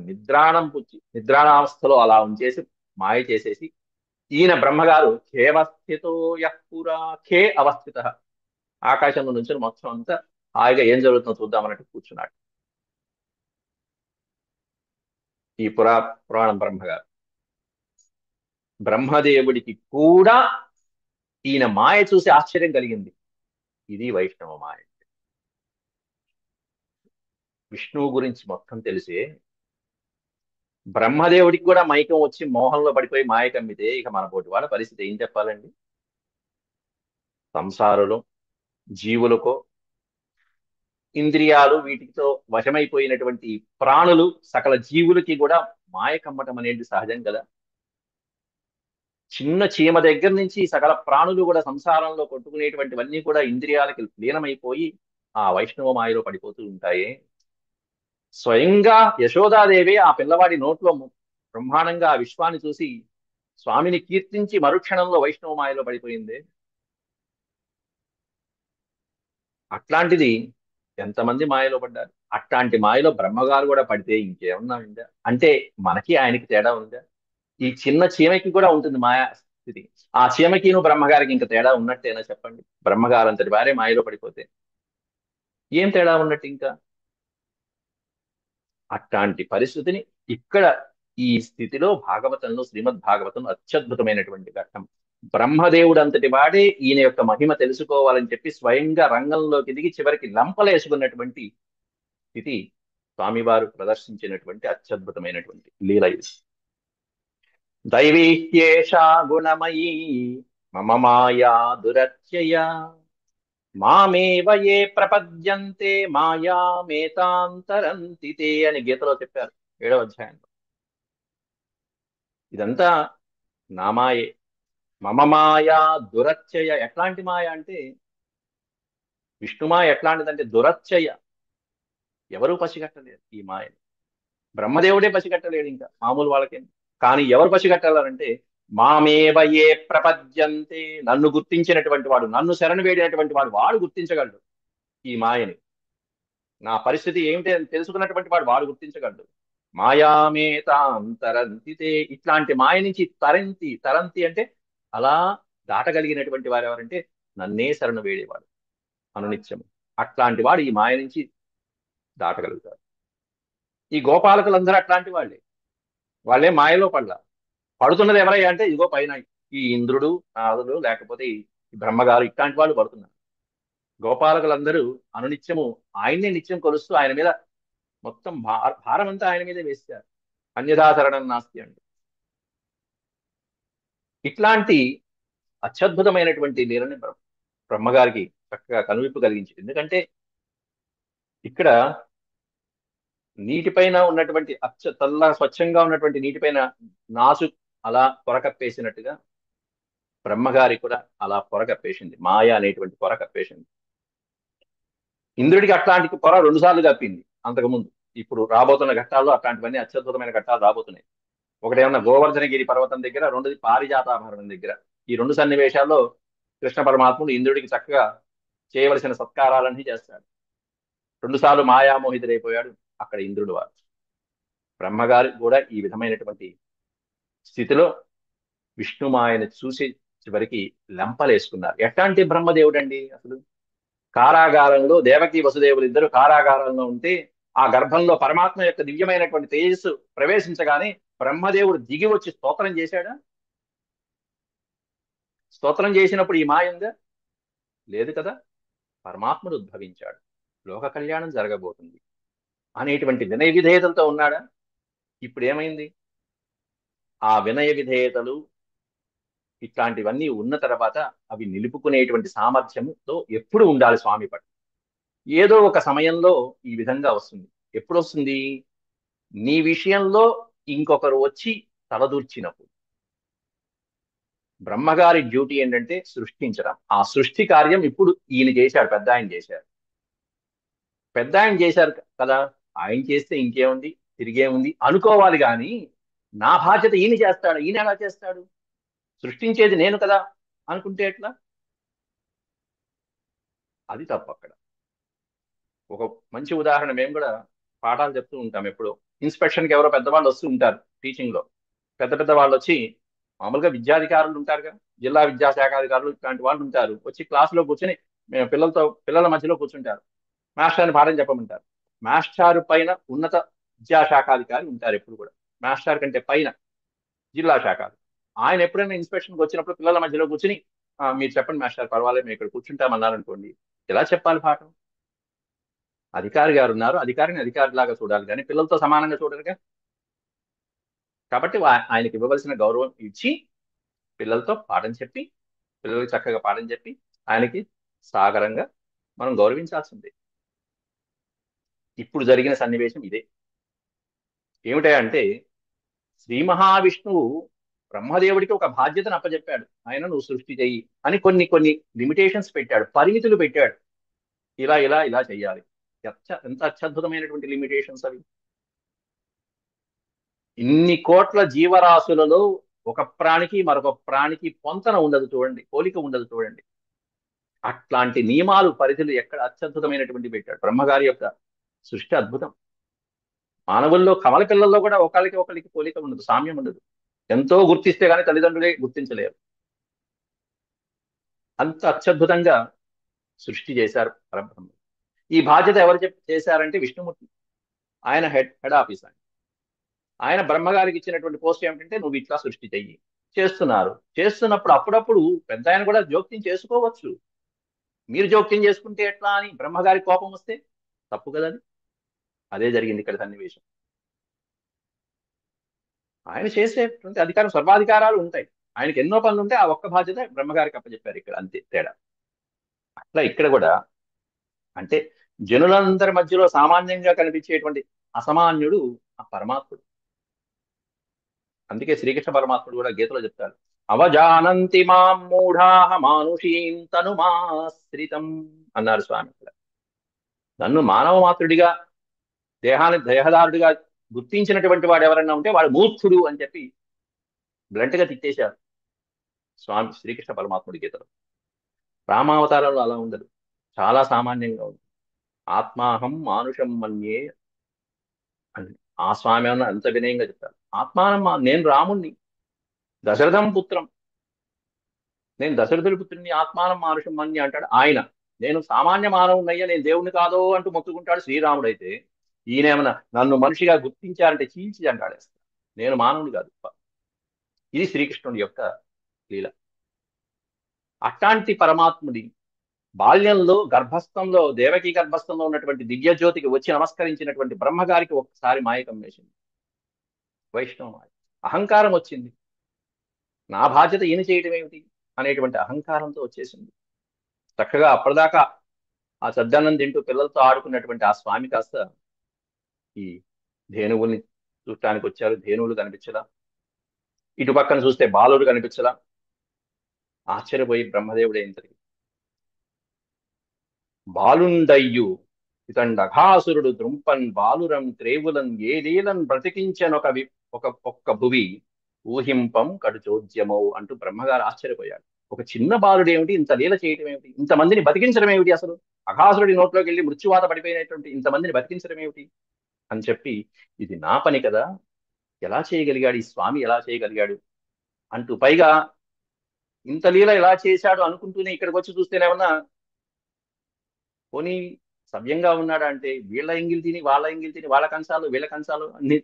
నిద్రాణావస్థలో అలా ఉంచేసి మాయ చేసేసి ఈయన బ్రహ్మగారు ఖేవస్థితో యః పురా. ఖే అవస్థిత, ఆకాశంలో నుంచి మొత్తం అంతా హాయిగా ఏం జరుగుతుందో చూద్దామన్నట్టు కూర్చున్నాడు ఈ పురాణం బ్రహ్మగారు. బ్రహ్మదేవుడికి కూడా ఈయన మాయ చూసి ఆశ్చర్యం కలిగింది. ఇది వైష్ణవ మాయ. విష్ణువు గురించి మొత్తం తెలిసే బ్రహ్మదేవుడికి కూడా మైకం వచ్చి మోహంలో పడిపోయి మాయ కమ్మితే ఇక మన పోటీ వాళ్ళ పరిస్థితి ఏం చెప్పాలండి. సంసారులు, జీవులకో, ఇంద్రియాలు వీటితో వశమైపోయినటువంటి ప్రాణులు, సకల జీవులకి కూడా మాయ కమ్మటం అనేది సహజం కదా. చిన్న చీమ దగ్గర నుంచి సకల ప్రాణులు కూడా సంసారంలో కొట్టుకునేటువంటివన్నీ కూడా ఇంద్రియాలకి లీనమైపోయి ఆ వైష్ణవ మాయలో పడిపోతూ ఉంటాయి. స్వయంగా యశోదాదేవి ఆ పిల్లవాడి నోట్లో బ్రహ్మాండంగా ఆ విశ్వాన్ని చూసి స్వామిని కీర్తించి మరుక్షణంలో వైష్ణవ మాయలో పడిపోయింది. అట్లాంటిది ఎంతమంది మాయలో పడ్డారు. అట్లాంటి మాయలో బ్రహ్మగారు కూడా పడితే ఇంకేమన్నా ఉందా అంటే మనకి ఆయనకి తేడా ఉందా. ఈ చిన్న చీమకి కూడా ఉంటుంది మాయా స్థితి. ఆ చీమకిను బ్రహ్మగారికి ఇంకా తేడా ఉన్నట్టేనా చెప్పండి. బ్రహ్మగారు అంతటి వారే మాయలో పడిపోతే ఏం తేడా ఉన్నట్టు ఇంకా. అట్లాంటి పరిస్థితిని ఇక్కడ ఈ స్థితిలో భాగవతంలో, శ్రీమద్ భాగవతం అత్యద్భుతమైనటువంటి ఘట్టం. బ్రహ్మదేవుడు అంతటి వాడే ఈయన యొక్క మహిమ తెలుసుకోవాలని చెప్పి స్వయంగా రంగంలోకి దిగి చివరికి లంపలేసుకున్నటువంటి స్థితి స్వామివారు ప్రదర్శించినటువంటి అత్యద్భుతమైనటువంటి లీల ఇది. దైవీహ్యేషా గుణమయీ మమ మాయా దురత్యయ మామేవ ఏ ప్రపద్యంతే మాయామేతాంతరంతి తే అని గీతలో చెప్పారు 7వ అధ్యాయంలో. ఇదంతా నా మాయే. మమ మాయా దురత్యయ. ఎట్లాంటి మాయ అంటే విష్ణుమాయ ఎట్లాంటిదంటే దురత్యయ. ఎవరూ పసిగట్టలేరు ఈ మాయని. బ్రహ్మదేవుడే పసిగట్టలేడు, ఇంకా మామూలు వాళ్ళకేం. కానీ ఎవరు పసిగట్టాలంటే మామేవ ఏ ప్రపద్యంతే, నన్ను గుర్తించినటువంటి వాడు, నన్ను శరణు వేడినటువంటి వాడు, వాడు గుర్తించగలడు ఈ మాయని. నా పరిస్థితి ఏమిటి అని తెలుసుకున్నటువంటి వాడు గుర్తించగలడు. మాయామేతాంతరంతితే. ఇట్లాంటి మాయ నుంచి తరంతి, తరంతి అంటే అలా దాటగలిగినటువంటి వారు ఎవరంటే నన్నే శరణు వేడేవాడు అనునిత్యము. అట్లాంటి వాడు ఈ మాయ నుంచి దాటగలుగుతాడు. ఈ గోపాలకులందరూ అట్లాంటి వాళ్ళే మాయలో పడుతున్నది ఎవరయ్యా అంటే ఇదిగో పైన ఈ ఇంద్రుడు, నాదుడు, లేకపోతే ఈ బ్రహ్మగారు, ఇట్లాంటి వాళ్ళు పడుతున్నారు. గోపాలకులందరూ అనునిత్యము ఆయన్నే నిత్యం కొలుస్తూ ఆయన మీద మొత్తం భారం అంతా ఆయన మీదే వేస్తారు. అన్యథాచరణం నాస్తి అంటూ. ఇట్లాంటి అత్యద్భుతమైనటువంటి లీలని బ్రహ్మగారికి చక్కగా కనువిప్పు కలిగించింది. ఎందుకంటే ఇక్కడ నీటిపైన ఉన్నటువంటి తెల్ల స్వచ్ఛంగా ఉన్నటువంటి నీటిపైన నాసు అలా పొర కప్పేసినట్టుగా బ్రహ్మగారి కూడా అలా పొర కప్పేసింది, మాయ అనేటువంటి పొర కప్పేసింది. ఇంద్రుడికి అట్లాంటి పొర 2 సార్లు కప్పింది అంతకుముందు. ఇప్పుడు రాబోతున్న ఘట్టాల్లో అట్లాంటివన్నీ అత్యద్భుతమైన ఘట్టాలు రాబోతున్నాయి. ఒకటేమన్నా గోవర్ధనగిరి పర్వతం దగ్గర, రెండోది పారిజాతాభరణం దగ్గర. ఈ 2 సన్నివేశాల్లో కృష్ణ పరమాత్ముడు ఇంద్రుడికి చక్కగా చేయవలసిన సత్కారాలన్నీ చేస్తాడు. 2 సార్లు మాయామోహితుడైపోయాడు అక్కడ ఇంద్రుడు వారు. బ్రహ్మగారు కూడా ఈ విధమైనటువంటి స్థితిలో విష్ణుమాయని చూసి చివరికి లెంపలేసుకున్నారు. ఎట్లాంటి బ్రహ్మదేవుడండి అసలు! కారాగారంలో దేవకి వసుదేవులు ఇద్దరు కారాగారంలో ఉంటే ఆ గర్భంలో పరమాత్మ యొక్క దివ్యమైనటువంటి తేజస్సు ప్రవేశించగానే బ్రహ్మదేవుడు దిగి వచ్చి స్తోత్రం చేశాడా? స్తోత్రం చేసినప్పుడు ఈ మాయ ఉందా? లేదు కదా. పరమాత్ముడు ఉద్భవించాడు, లోక కళ్యాణం జరగబోతుంది అనేటువంటి వినయ విధేయతలతో ఉన్నాడా? ఇప్పుడు ఏమైంది? ఆ వినయ విధేయతలు ఇట్లాంటివన్నీ ఉన్న తర్వాత అవి నిలుపుకునేటువంటి సామర్థ్యంతో ఎప్పుడు ఉండాలి స్వామి పట్ల. ఏదో ఒక సమయంలో ఈ విధంగా వస్తుంది. ఎప్పుడు వస్తుంది? నీ విషయంలో ఇంకొకరు వచ్చి తలదూర్చినప్పుడు. బ్రహ్మగారి డ్యూటీ ఏంటంటే సృష్టించడం. ఆ సృష్టి కార్యం ఇప్పుడు ఈయన చేశాడు, పెద్ద ఆయన చేశారు. పెద్ద ఆయన చేశారు కదా, ఆయన చేస్తే ఇంకేముంది, తిరిగేముంది అనుకోవాలి. కానీ నా బాధ్యత ఈయన చేస్తాడు, ఈయన ఎలా చేస్తాడు? సృష్టించేది నేను కదా అనుకుంటే ఎట్లా? అది తప్పు అక్కడ. ఒక మంచి ఉదాహరణ, మేము కూడా పాఠాలు చెప్తూ ఉంటాం ఎప్పుడో. ఇన్స్పెక్షన్కి ఎవరో పెద్దవాళ్ళు వస్తూ ఉంటారు టీచింగ్ లో. పెద్ద పెద్ద వాళ్ళు వచ్చి, మామూలుగా విద్యాధికారులు ఉంటారుగా, జిల్లా విద్యాశాఖాధికారులు ఇట్లాంటి వాళ్ళు ఉంటారు, వచ్చి క్లాసులో కూర్చొని మేము పిల్లల మధ్యలో కూర్చుంటారు. మాస్టర్ని పాఠం చెప్పమంటారు. మాస్టారు పైన ఉన్నత విద్యాశాఖాధికారి ఉంటారు ఎప్పుడు కూడా. మాస్టర్ కంటే పైన జిల్లా శాఖ. ఆయన ఎప్పుడైనా ఇన్స్పెక్షన్కి వచ్చినప్పుడు పిల్లల మధ్యలో కూర్చుని మీరు చెప్పండి మాస్టర్, పర్వాలేదు మేము ఇక్కడ కూర్చుంటామన్నారనుకోండి, ఎలా చెప్పాలి పాఠం? అధికారి గారు ఉన్నారు, అధికారిని అధికారిలాగా చూడాలి, కానీ పిల్లలతో సమానంగా చూడరుగా. కాబట్టి ఆయనకి ఇవ్వవలసిన గౌరవం ఇచ్చి పిల్లలతో పాఠం చెప్పి, పిల్లలకి చక్కగా పాఠం చెప్పి ఆయనకి సాగరంగా మనం గౌరవించాల్సిందే. ఇప్పుడు జరిగిన సన్నివేశం ఇదే. ఏమిటంటే శ్రీ మహావిష్ణువు బ్రహ్మదేవుడికి ఒక బాధ్యతను అప్పచెప్పాడు. ఆయన నువ్వు సృష్టి చెయ్యి అని కొన్ని కొన్ని లిమిటేషన్స్ పెట్టాడు, పరిమితులు పెట్టాడు. ఇలా ఇలా ఇలా చెయ్యాలి. ఎంత అత్యద్భుతమైనటువంటి లిమిటేషన్స్ అవి! ఇన్ని కోట్ల జీవరాశులలో ఒక ప్రాణికి మరొక ప్రాణికి పొంతన ఉండదు చూడండి, పోలిక ఉండదు చూడండి. అట్లాంటి నియమాలు, పరిధులు ఎక్కడ అత్యద్భుతమైనటువంటి పెట్టాడు. బ్రహ్మగారి యొక్క సృష్టి అద్భుతం. మానవుల్లో కమల పిల్లల్లో కూడా ఒకరికి పోలిక ఉండదు, సామ్యం ఉండదు. ఎంతో గుర్తిస్తే గానీ తల్లిదండ్రులే గుర్తించలేరు. అంత అత్యద్భుతంగా సృష్టి చేశారు పరబ్రహ్మ. ఈ బాధ్యత ఎవరు చేశారంటే విష్ణుమూర్తి. ఆయన హెడ్ ఆఫీస్. ఆయన బ్రహ్మగారికి ఇచ్చినటువంటి పోస్ట్ ఏమిటంటే నువ్వు ఇట్లా సృష్టి చెయ్యి. చేస్తున్నప్పుడు అప్పుడప్పుడు పెద్ద ఆయన కూడా జోక్యం చేసుకోవచ్చు. మీరు జోక్యం చేసుకుంటే ఎట్లా అని బ్రహ్మగారి కోపం వస్తే తప్పు కదండి. అదే జరిగింది ఇక్కడ సన్నివేశం. ఆయన చేసేటువంటి అధికారం, సర్వాధికారాలు ఉంటాయి. ఆయనకి ఎన్నో పనులు ఉంటాయి, ఆ ఒక్క బాధ్యత బ్రహ్మగారికి అప్పచెప్పారు ఇక్కడ, అంతే తేడా. అట్లా ఇక్కడ కూడా అంటే జనులందరి మధ్యలో సామాన్యంగా కనిపించేటువంటి అసామాన్యుడు ఆ పరమాత్ముడు. అందుకే శ్రీకృష్ణ పరమాత్ముడు కూడా గీతలో చెప్తాడు, అవజానంతి మాం మూఢాః మానుషీం తనుమాశ్రితం అన్నారు స్వామి. నన్ను మానవ మాత్రుడిగా, దేహదారుడిగా గుర్తించినటువంటి వాడు ఎవరన్నా ఉంటే వాడు మూర్ఖుడు అని చెప్పి బ్లంట్ గా తిట్టేశారు స్వామి శ్రీకృష్ణ పరమాత్ముడి గీతలో. రామావతారంలో అలా ఉండదు, చాలా సామాన్యంగా ఉంది. ఆత్మాహం మానుషం మన్యే అని ఆ స్వామి అన్న అంత వినయంగా చెప్తారు. ఆత్మానం, నేను రాముణ్ణి, దశరథం పుత్రం, నేను దశరథుడి పుత్రుని, ఆత్మానం మానుషం మన్య అంటాడు ఆయన. నేను సామాన్య మానవున్నయ్యా, నేను దేవుణ్ణి కాదో అంటూ మొత్తుకుంటాడు శ్రీరాముడైతే. ఈయనేమన్నా నన్ను మనిషిగా గుర్తించారంటే చీల్చి అంటాడేస్తా. నేను మానవుని కాదు. ఇది శ్రీకృష్ణుడి యొక్క లీల. అట్లాంటి పరమాత్ముడి బాల్యంలో గర్భస్థంలో, దేవకి గర్భస్థంలో ఉన్నటువంటి దివ్యజ్యోతికి వచ్చి నమస్కరించినటువంటి బ్రహ్మగారికి ఒక్కసారి మాయకం వేసింది, వైష్ణవ మాయ. అహంకారం వచ్చింది. నా బాధ్యత ఈయన చేయటం ఏమిటి అనేటువంటి అహంకారంతో వచ్చేసింది. చక్కగా అప్పటిదాకా ఆ సద్దన్నం తింటూ పిల్లలతో ఆడుకున్నటువంటి ఆ స్వామి కాస్త ఈ ధేనువుల్ని చూడటానికి వచ్చారు. ధేనువులు కనిపించలా, ఇటు పక్కన చూస్తే బాలుడు కనిపించలా. ఆశ్చర్యపోయి బ్రహ్మదేవుడు ఏం జరిగింది, బాలుండయ్యు ఇతండఘాసురుడు ద్రుంపన్ బాలురం త్రేవులన్ ఏ లీలన్ బ్రతికించనొక ఒక్క భువి ఊహింపం కడు చోద్యమౌ అంటూ బ్రహ్మగారు ఆశ్చర్యపోయాడు. ఒక చిన్న బాలుడు ఏమిటి ఇంత లీల చేయటం ఏమిటి, ఇంతమందిని బతికించడం ఏమిటి, అసలు అఘాసురుడి నోట్లోకి వెళ్ళి మృత్యువాత పడిపోయినటువంటి ఇంతమందిని బతికించడం ఏమిటి అని చెప్పి, ఇది నా పని కదా, ఎలా చేయగలిగాడు ఈ స్వామి, ఎలా చేయగలిగాడు అంటూ, పైగా ఇంత లీల ఎలా చేశాడు అనుకుంటూనే ఇక్కడికి వచ్చి చూస్తేనేమన్నా పోనీ సవ్యంగా ఉన్నాడా అంటే, వీళ్ళ ఎంగిల్ తిని వాళ్ళ ఎంగిల్ తిని వాళ్ళ కంచాలు వీళ్ళ కంచాలు అన్ని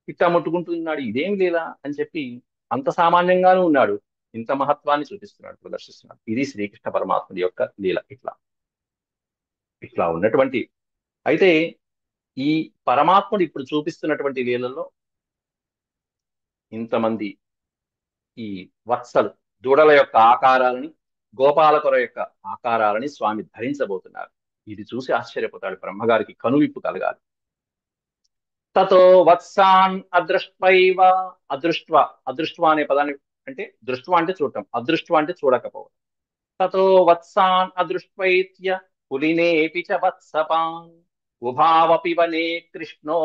ఇట్టా ముట్టుకుంటున్నాడు, ఇదేం లీల అని చెప్పి అంత సామాన్యంగానూ ఉన్నాడు, ఇంత మహత్వాన్ని చూపిస్తున్నాడు, ప్రదర్శిస్తున్నాడు. ఇది శ్రీకృష్ణ పరమాత్ముడి యొక్క లీల. ఇట్లా ఇట్లా ఉన్నటువంటి, అయితే ఈ పరమాత్ముడు ఇప్పుడు చూపిస్తున్నటువంటి లీలలో ఇంతమంది ఈ వత్సలు దూడల యొక్క ఆకారాలని, గోపాలకుల యొక్క ఆకారాలని స్వామి ధరించబోతున్నారు. ఇది చూసి ఆశ్చర్యపోతాడు, బ్రహ్మగారికి కనువిప్పు కలగాలి. తతో వత్సాన్ అదృష్ట్వైవ, అదృష్ట్వ, అదృష్ట్వ అనే పదాన్ని అంటే, దృష్ట్వ అంటే చూడటం, అదృష్ట్వ అంటే చూడకపోవడం. తతో వత్సాన్ అదృష్ట్వైత్య పులినేపి చ వత్సపాన్ ఉభావపి వనే కృష్ణో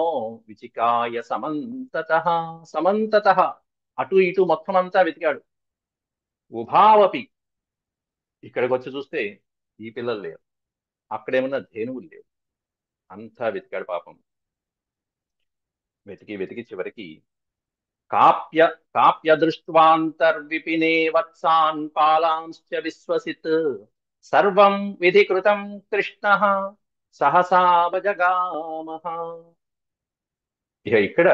విచికాయ సమంతతః. సమంతతః అటు ఇటు మొత్తం అంతా వెతికాడు. ఉభావపి ఇక్కడికి వచ్చి చూస్తే ఈ పిల్లలు లేరు, అక్కడేమన్నా ధేనువులు లేవు, అంతా వెతికాడు పాపం. వెతికి వెతికి చివరికి కాప్య కాప్య దృష్ట్వాంతర్విపినే వత్సాన్ పాలాంశ్చ విశ్వసిత్ సర్వం విధికృతం కృష్ణ సహసా వజగామః. ఇక ఇక్కడ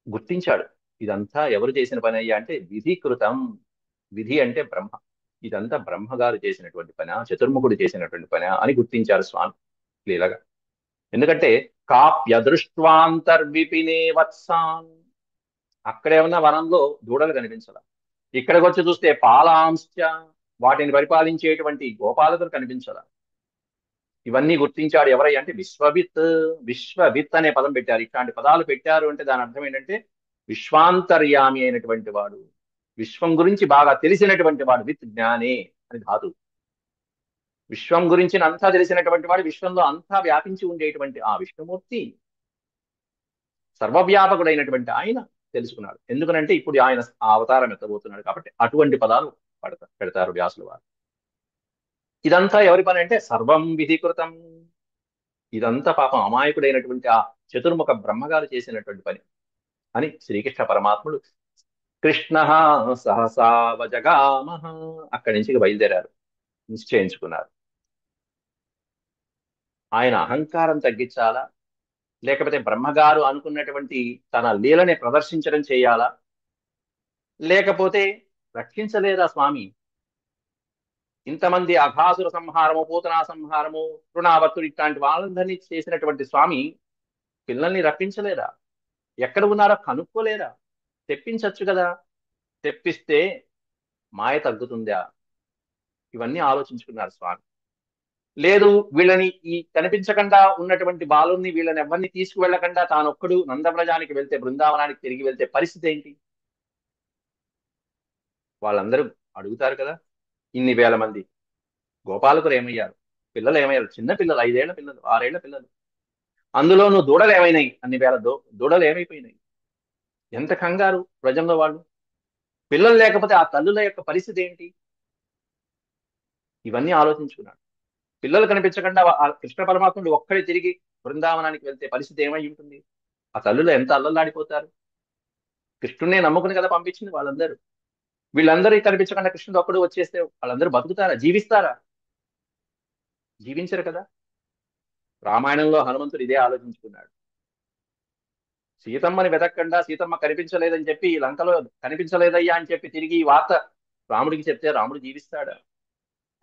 గుర్తించాడు, ఇదంతా ఎవరు చేసిన పని అయ్యా అంటే విధికృతం. విధి అంటే బ్రహ్మ, ఇదంతా బ్రహ్మగారు చేసినటువంటి పని, చతుర్ముఖుడు చేసినటువంటి పని అని గుర్తించారు స్వామి లీలగా. ఎందుకంటే కాప్యదృష్ట్వాంతర్విపినే వత్సాన్, అక్కడేమన్నా వనంలో దూడలు కనిపించాల, ఇక్కడికి వచ్చి చూస్తే పాలాంశ్చ, వాటిని పరిపాలించేటువంటి గోపాలకులు కనిపించాల. ఇవన్నీ గుర్తించాడు ఎవరై అంటే విశ్వవిత్. విశ్వవిత్ అనే పదం పెట్టారు. ఇట్లాంటి పదాలు పెట్టారు అంటే దాని అర్థం ఏంటంటే విశ్వాంతర్యామి అయినటువంటి వాడు, విశ్వం గురించి బాగా తెలిసినటువంటి వాడు. విత్ జ్ఞానే అని ధాతు. విశ్వం గురించి అంతా తెలిసినటువంటి వాడు, విశ్వంలో అంతా వ్యాపించి ఉండేటువంటి ఆ విష్ణుమూర్తి, సర్వవ్యాపకుడైనటువంటి ఆయన తెలుసుకున్నాడు. ఎందుకనంటే ఇప్పుడు ఆయన ఆ అవతారం ఎత్తబోతున్నాడు కాబట్టి అటువంటి పదాలు పెడతారు వ్యాసుల వారు. ఇదంతా ఎవరి పని అంటే సర్వం విధికృతం. ఇదంతా పాపం అమాయకుడైనటువంటి ఆ చతుర్ముఖ బ్రహ్మగారు చేసినటువంటి పని అని శ్రీకృష్ణ పరమాత్ముడు కృష్ణ సహసా వజగామః అక్కడి నుంచి బయలుదేరారు, నిశ్చయించుకున్నారు. ఆయన అహంకారం తగ్గించాలా, లేకపోతే బ్రహ్మగారు అనుకున్నటువంటి తన లీలని ప్రదర్శించడం చేయాలా, లేకపోతే రక్షించలేదా స్వామి, ఇంతమంది అఘాసుర సంహారము, పూతనా సంహారము, తృణావర్తుడు ఇట్లాంటి వాళ్ళందరినీ చేసినటువంటి స్వామి పిల్లల్ని రప్పించలేదా, ఎక్కడ ఉన్నారో కనుక్కోలేదా, తెప్పించచ్చు కదా, తెప్పిస్తే మాయ తగ్గుతుందా, ఇవన్నీ ఆలోచించుకున్నారు స్వామి. లేదు, వీళ్ళని ఈ కనిపించకుండా ఉన్నటువంటి బాలుని వీళ్ళని ఎవరిని తీసుకువెళ్ళకుండా తానొక్కడు నందవ్రజానికి వెళ్తే, బృందావనానికి తిరిగి వెళ్తే పరిస్థితి ఏంటి, వాళ్ళందరూ అడుగుతారు కదా. ఇన్ని వేల మంది గోపాలకులు ఏమయ్యారు, పిల్లలు ఏమయ్యారు, చిన్న పిల్లలు, 5 ఏళ్ల పిల్లలు, 6 ఏళ్ల పిల్లలు, అందులోనూ దూడలు ఏమైనాయి, అన్ని వేల దూడలు ఏమైపోయినాయి, ఎంత కంగారు ప్రజల్లో వాళ్ళు. పిల్లలు లేకపోతే ఆ తల్లుల యొక్క పరిస్థితి ఏంటి, ఇవన్నీ ఆలోచించుకున్నాడు. పిల్లలు కనిపించకుండా ఆ కృష్ణ పరమాత్ముడు ఒక్కడే తిరిగి బృందావనానికి వెళ్తే పరిస్థితి ఏమై ఉంటుంది, ఆ తల్లులు ఎంత అల్లల్లాడిపోతారు. కృష్ణునే నమ్ముకుని కదా పంపించింది వాళ్ళందరూ. వీళ్ళందరూ కనిపించకుండా కృష్ణుడు ఒక్కడు వచ్చేస్తే వాళ్ళందరూ బతుకుతారా, జీవిస్తారా, జీవించరు కదా. రామాయణంలో హనుమంతుడు ఇదే ఆలోచించుకున్నాడు. సీతమ్మని వెతకకుండా, సీతమ్మ కనిపించలేదని చెప్పి లంకలో కనిపించలేదయ్యా అని చెప్పి తిరిగి ఈ వార్త రాముడికి చెప్తే రాముడు జీవిస్తాడా,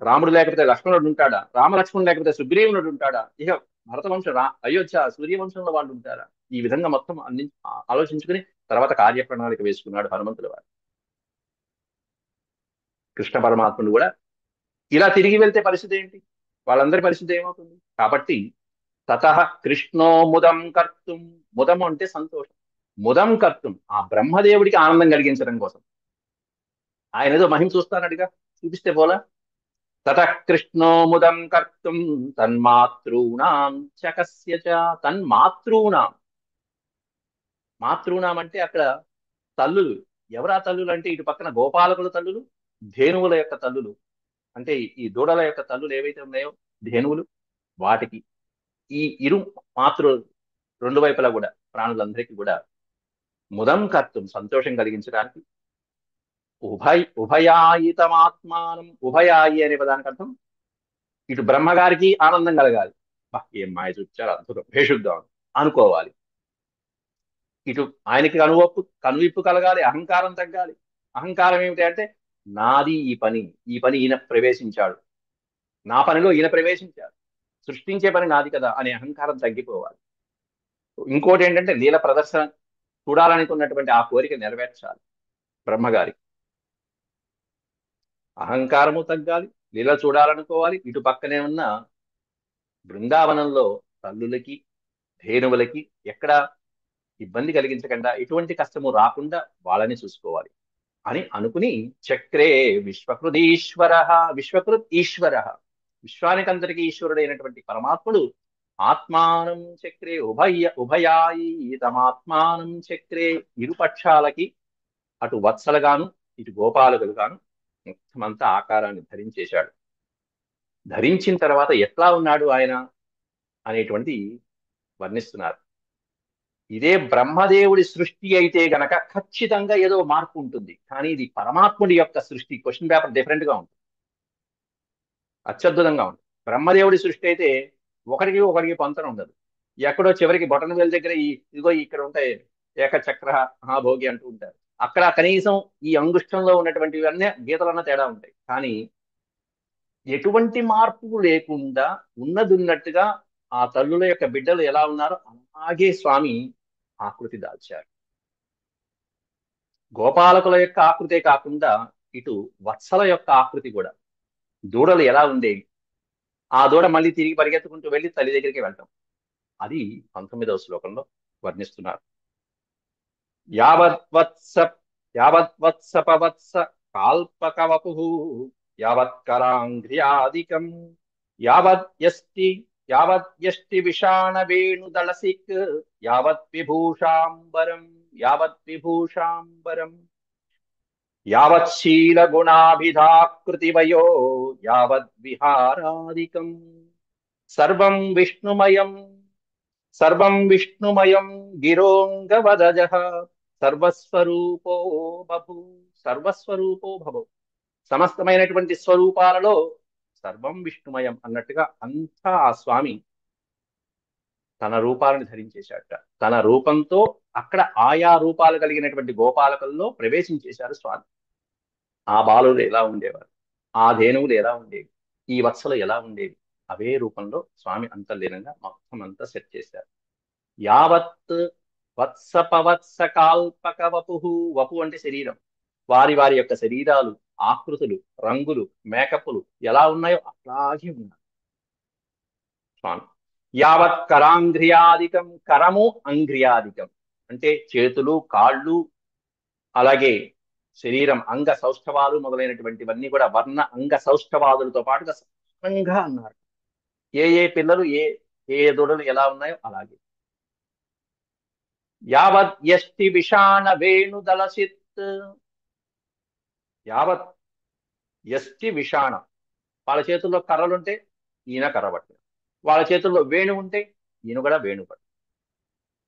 రాముడు లేకపోతే లక్ష్మణుడు ఉంటాడా, రామలక్ష్మణుడు లేకపోతే సుగ్రీవునుడు ఉంటాడా, ఇక భరతవంశం అయోధ్య సూర్యవంశంలో వాళ్ళు ఉంటారా. ఈ విధంగా మొత్తం ఆలోచించుకుని తర్వాత కార్యప్రణాళిక వేసుకున్నాడు హనుమంతుల వారు. కృష్ణ పరమాత్ముడు కూడా ఇలా తిరిగి వెళ్తే పరిస్థితి ఏంటి, వాళ్ళందరి పరిస్థితి ఏమవుతుంది. కాబట్టి తతః కృష్ణో ముదం కర్తుం, ముదము అంటే సంతోషం, ముదం కర్తుం ఆ బ్రహ్మదేవుడికి ఆనందం కలిగించడం కోసం. ఆయన ఏదో మహిమ చూస్తానడిగా, చూపిస్తే పోలా. తతః కృష్ణో ముదం కర్తుం తన్మాతॄణాం చ కస్యచ. తన్మాతॄణాం, మాతృనాం అంటే అక్కడ తల్లులు. ఎవరా తల్లులు అంటే ఇటు పక్కన గోపాలకుల తల్లులు, ధేనువుల యొక్క తల్లులు. అంటే ఈ దూడల యొక్క తల్లులు ఏవైతే ఉన్నాయో ధేనువులు, వాటికి ఈ ఇరు మాతృ రెండు వైపులా కూడా ప్రాణులందరికీ కూడా ముదం కర్తం సంతోషం కలిగించడానికి. ఉభయాయితమాత్మానం, ఉభయాయి అనే పదానికి అర్థం ఇటు బ్రహ్మగారికి ఆనందం కలగాలి, బా ఏం మాయ చూపించారు అద్భుతం భేషుద్దాం అనుకోవాలి. ఇటు ఆయనకి కనువిప్పు కలగాలి, అహంకారం తగ్గాలి. అహంకారం ఏమిటి అంటే నాది ఈ పని ఈయన ప్రవేశించాడు, నా పనిలో ఈయన ప్రవేశించాడు, సృష్టించే పని నాది కదా అనే అహంకారం తగ్గిపోవాలి. ఇంకోటి ఏంటంటే లీల ప్రదర్శన చూడాలనుకున్నటువంటి ఆ కోరిక నెరవేర్చాలి బ్రహ్మగారి. అహంకారము తగ్గాలి, లీల చూడాలనుకోవాలి. ఇటు పక్కనే ఉన్న బృందావనంలో తల్లులకి ధేనువులకి ఎక్కడ ఇబ్బంది కలిగించకుండా, ఎటువంటి కష్టము రాకుండా వాళ్ళని చూసుకోవాలి అని అనుకుని చక్రే విశ్వకృదీశ్వర, విశ్వకృత్ ఈశ్వర, విశ్వానికంతటికి ఈశ్వరుడైనటువంటి పరమాత్ముడు ఆత్మానం చక్రే ఉభయాయితమాత్మానం చక్రే ఇరుపక్షాలకి అటు వత్సలుగాను ఇటు గోపాలకులుగాను మొత్తమంతా ఆకారాన్ని ధరించేశాడు. ధరించిన తర్వాత ఎట్లా ఉన్నాడు ఆయన అనేటువంటి వర్ణిస్తున్నారు. ఇదే బ్రహ్మదేవుడి సృష్టి అయితే గనక ఖచ్చితంగా ఏదో మార్పు ఉంటుంది, కానీ ఇది పరమాత్ముడి యొక్క సృష్టి. క్వశ్చన్ పేపర్ డిఫరెంట్ గా ఉంటుంది, అత్యద్భుతంగా ఉంటుంది. బ్రహ్మదేవుడి సృష్టి అయితే ఒకరికి ఒకరికి పొంతన ఉండదు. ఎక్కడో చివరికి బొటన వేలు దగ్గర ఇదిగో ఇక్కడ ఉంటాయి ఏకచక్ర మహాభోగి అంటూ ఉంటారు. అక్కడ కనీసం ఈ అంగుష్టంలో ఉన్నటువంటివన్నీ గీతలన్న తేడా ఉంటాయి, కానీ ఎటువంటి మార్పు లేకుండా ఉన్నదిన్నట్టుగా ఆ తల్లుల యొక్క బిడ్డలు ఎలా ఉన్నారో అలాగే స్వామి ఆకృతి దాల్చారు. గోపాలకుల యొక్క ఆకృతే కాకుండా ఇటు వత్సల యొక్క ఆకృతి కూడా, దూడలు ఎలా ఉండేవి, ఆ దూడ మళ్ళీ తిరిగి పరిగెత్తుకుంటూ వెళ్ళి తల్లి దగ్గరికి వెళ్తాం, అది 19వ శ్లోకంలో వర్ణిస్తున్నారు. యావద్వత్స యావద్వత్సపవత్స కాల్పకవపు యావత్కరాంఘ్రియాదికం యావద్యష్టి విషాణ వేణుదళసిక్ యావద్విభూషాంబరం యావద్విభూషాంబరం యావచ్చీలగుణాభిధాకృతివయో యావద్విహారాదికం సర్వం విష్ణుమయం గిరోంగవదజః సర్వస్వరూపో బభు సర్వస్వరూపో భవ. సమస్తమైనటువంటి స్వరూపాలలో సర్వం విష్ణుమయం అన్నట్టుగా అంతా ఆ స్వామి తన రూపాలను ధరించేశాట. తన రూపంతో అక్కడ ఆయా రూపాలు కలిగినటువంటి గోపాలకుల్లో ప్రవేశించేశారు స్వామి. ఆ బాలులు ఎలా ఉండేవారు, ఆ ధేనువులు ఎలా ఉండేవి, ఈ వత్సలు ఎలా ఉండేవి, అవే రూపంలో స్వామి అంతర్లీనంగా మొత్తం అంతా సెట్ చేశారు. యావత్ వత్సపవత్స కాల్పక వపు, వపు అంటే శరీరం, వారి వారి యొక్క శరీరాలు, ఆకృతులు, రంగులు, మేకప్లు ఎలా ఉన్నాయో అట్లాగే ఉన్నారు స్వామి. యావత్ కరాంఘ్రియాదికం, కరము అంఘ్రియాదికం అంటే చేతులు, కాళ్ళు, అలాగే శరీరం, అంగ సౌష్ఠవాలు మొదలైనటువంటివన్నీ కూడా వర్ణ అంగ సౌష్ఠవాదులతో పాటుగా సమానంగా అన్నారు. ఏ ఏ పిల్లలు ఏ ఏ దూడలు ఎలా ఉన్నాయో అలాగే. యావత్ యష్టి విషాణ వేణుదళసిత్, యావత్ యష్టి విషాణ, వాళ్ళ చేతుల్లో కర్రలుంటే ఈయన కర్ర పట్టిన, వాళ్ళ చేతుల్లో వేణు ఉంటే ఈయన కూడా వేణు పట్టు.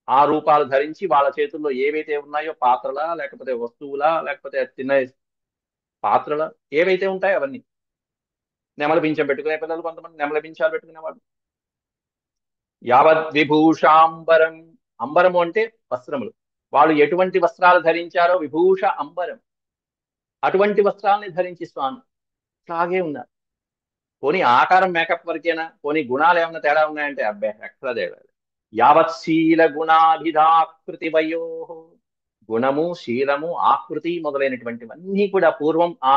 ఆ రూపాలు ధరించి వాళ్ళ చేతుల్లో ఏవైతే ఉన్నాయో పాత్రలా, లేకపోతే వస్తువులా, లేకపోతే తిన్న పాత్రల ఏవైతే ఉంటాయో అవన్నీ. నెమల పింఛం పెట్టుకునే పిల్లలు కొంతమంది నెమల పింఛాలు పెట్టుకునేవాడు. యావద్ విభూషాంబరం, అంబరము అంటే వస్త్రములు, వాళ్ళు ఎటువంటి వస్త్రాలు ధరించారో విభూష అంబరం, అటువంటి వస్త్రాలని ధరించి స్వామి అలాగే ఉన్నారు. పోనీ ఆకారం మేకప్ వరకేనా, పోనీ గుణాలు ఏమన్నా తేడా ఉన్నాయంటే అబ్బే ఎక్కడ తేడా. యావత్శీల గుణాభిధాకృతి వయో, గుణము, శీలము, ఆకృతి మొదలైనటువంటివన్నీ కూడా పూర్వం ఆ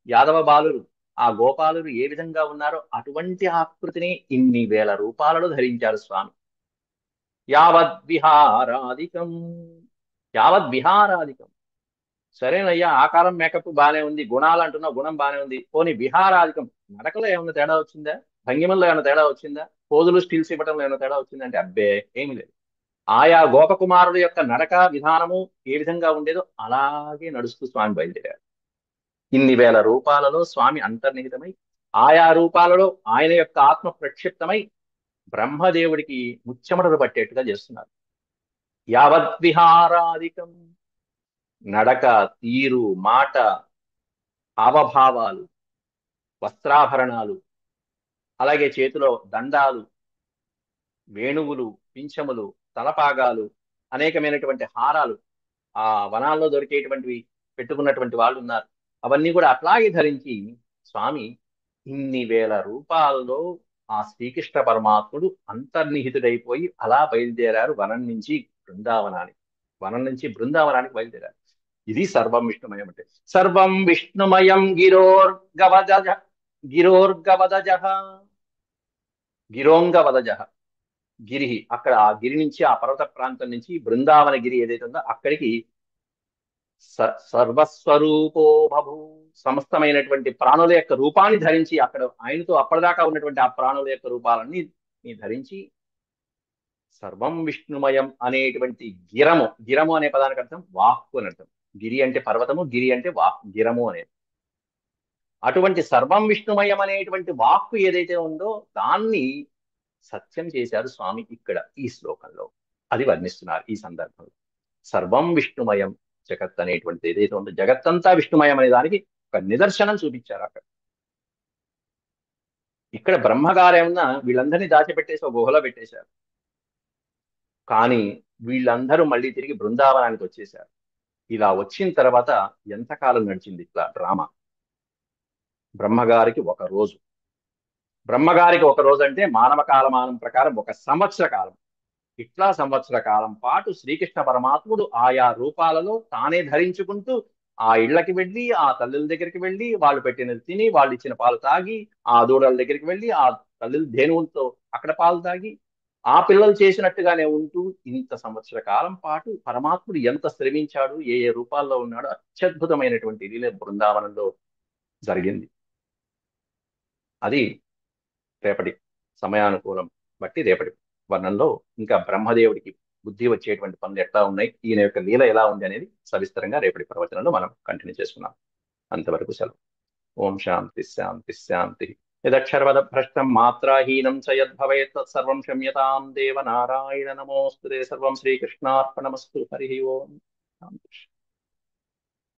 యాదవ బాలురు ఆ గోపాలురు ఏ విధంగా ఉన్నారో అటువంటి ఆకృతిని ఇన్ని వేల రూపాలలో ధరించారు స్వామి. యావద్విహారాదికం, యావద్విహారాదికం. సరేనయ్యా, ఆకారం మేకప్ బానే ఉంది, గుణాలు అంటున్నావు, గుణం బానే ఉంది, పోనీ విహారాధికం, నడకలో ఏమైనా తేడా వచ్చిందా, భంగిమల్లో ఏమైనా తేడా వచ్చిందా, పోజులు స్టిల్స్ ఇవ్వడంలో ఏమైనా తేడా వచ్చిందా అంటే అబ్బే ఏమీ లేదు. ఆయా గోపకుమారుడు యొక్క నడక విధానము ఏ విధంగా ఉండేదో అలాగే నడుస్తూ స్వామి బయలుదేరారు. ఇన్ని వేల రూపాలలో స్వామి అంతర్నిహితమై ఆయా రూపాలలో ఆయన యొక్క ఆత్మ ప్రక్షిప్తమై బ్రహ్మదేవుడికి ముచ్చెమటలు పట్టేట్టుగా చేస్తున్నారు. యావద్విహారాధికం, నడక, తీరు, మాట, హావభావాలు, వస్త్రాభరణాలు, అలాగే చేతిలో దండాలు, వేణువులు, పింఛములు, తలపాగాలు, అనేకమైనటువంటి హారాలు, ఆ వనాల్లో దొరికేటువంటివి పెట్టుకున్నటువంటి వాళ్ళు ఉన్నారు. అవన్నీ కూడా అట్లాగే ధరించి స్వామి ఇన్ని వేల రూపాలలో ఆ శ్రీకృష్ణ పరమాత్ముడు అంతర్నిహితుడైపోయి అలా బయలుదేరారు వనం నుంచి బృందావనానికి. వనం నుంచి బృందావనానికి బయలుదేరారు. ఇది సర్వం విష్ణుమయం అంటే. సర్వం విష్ణుమయం గిరోర్గవదజ, గిరోర్గవదజ, గిరోంగవదజ, గిరి. అక్కడ ఆ గిరి నుంచి, ఆ పర్వత ప్రాంతం నుంచి బృందావన గిరి ఏదైతే ఉందో అక్కడికి సర్వస్వరూపో బభూ, సమస్తమైనటువంటి ప్రాణుల యొక్క రూపాన్ని ధరించి అక్కడ ఆయనతో అప్పటిదాకా ఉన్నటువంటి ఆ ప్రాణుల యొక్క రూపాలన్నీ ధరించి సర్వం విష్ణుమయం అనేటువంటి గిరము, గిరము అనే పదానికి అర్థం వాక్కు అని అర్థం. గిరి అంటే పర్వతము, గిరి అంటే వాక్, గిరము అనేది. అటువంటి సర్వం విష్ణుమయం అనేటువంటి వాక్కు ఏదైతే ఉందో దాన్ని సత్యం చేశారు స్వామి ఇక్కడ ఈ శ్లోకంలో. అది వర్ణిస్తున్నారు ఈ సందర్భంలో. సర్వం విష్ణుమయం జగత్ అనేటువంటి ఏదైతే ఉందో జగత్తంతా విష్ణుమయం అనే దానికి ఒక నిదర్శనం చూపించారు అక్కడ. ఇక్కడ బ్రహ్మగారేమన్నా వీళ్ళందరినీ దాచిపెట్టేసి ఒక గుహలో పెట్టేశారు. కానీ వీళ్ళందరూ మళ్ళీ తిరిగి బృందావనానికి వచ్చేశారు. ఇలా వచ్చిన తర్వాత ఎంతకాలం నడిచింది ఇట్లా డ్రామా? బ్రహ్మగారికి ఒక రోజు. బ్రహ్మగారికి ఒక రోజు అంటే మానవ కాలమానం ప్రకారం 1 సంవత్సర కాలం. ఇట్లా సంవత్సర కాలం పాటు శ్రీకృష్ణ పరమాత్ముడు ఆయా రూపాలలో తానే ధరించుకుంటూ ఆ ఇళ్లకి వెళ్ళి, ఆ తల్లుల దగ్గరికి వెళ్ళి, వాళ్ళు పెట్టినది తిని, వాళ్ళు ఇచ్చిన పాలు తాగి, ఆ దూడల దగ్గరికి వెళ్ళి, ఆ తల్లుల ధేనువులతో అక్కడ పాలు తాగి, ఆ పిల్లలు చేసినట్టుగానే ఉంటూ ఇంత సంవత్సర కాలం పాటు పరమాత్ముడు ఎంత శ్రమించాడు, ఏ ఏ రూపాల్లో ఉన్నాడో అత్యద్భుతమైనటువంటి లీల బృందావనంలో జరిగింది. అది రేపటి సమయానుకూలం బట్టి రేపటి వర్ణంలో ఇంకా బ్రహ్మదేవుడికి బుద్ధి వచ్చేటువంటి పనులు ఎట్లా ఉన్నాయి, ఈయన యొక్క లీల ఎలా ఉంది అనేది సవిస్తరంగా రేపటి ప్రవచనంలో మనం కంటిన్యూ చేసుకున్నాం. అంతవరకు సెలవు. ఓం శాంతి శాంతి శాంతి. యదక్షరవద భ్రష్టం మాత్రాహీనం చ యద్భవేత్ తత్సర్వం క్షమ్యతాం దేవ నారాయణ నమోస్తుతే. సర్వం శ్రీకృష్ణార్పణమస్తు. హరి ఓం. శాంతి.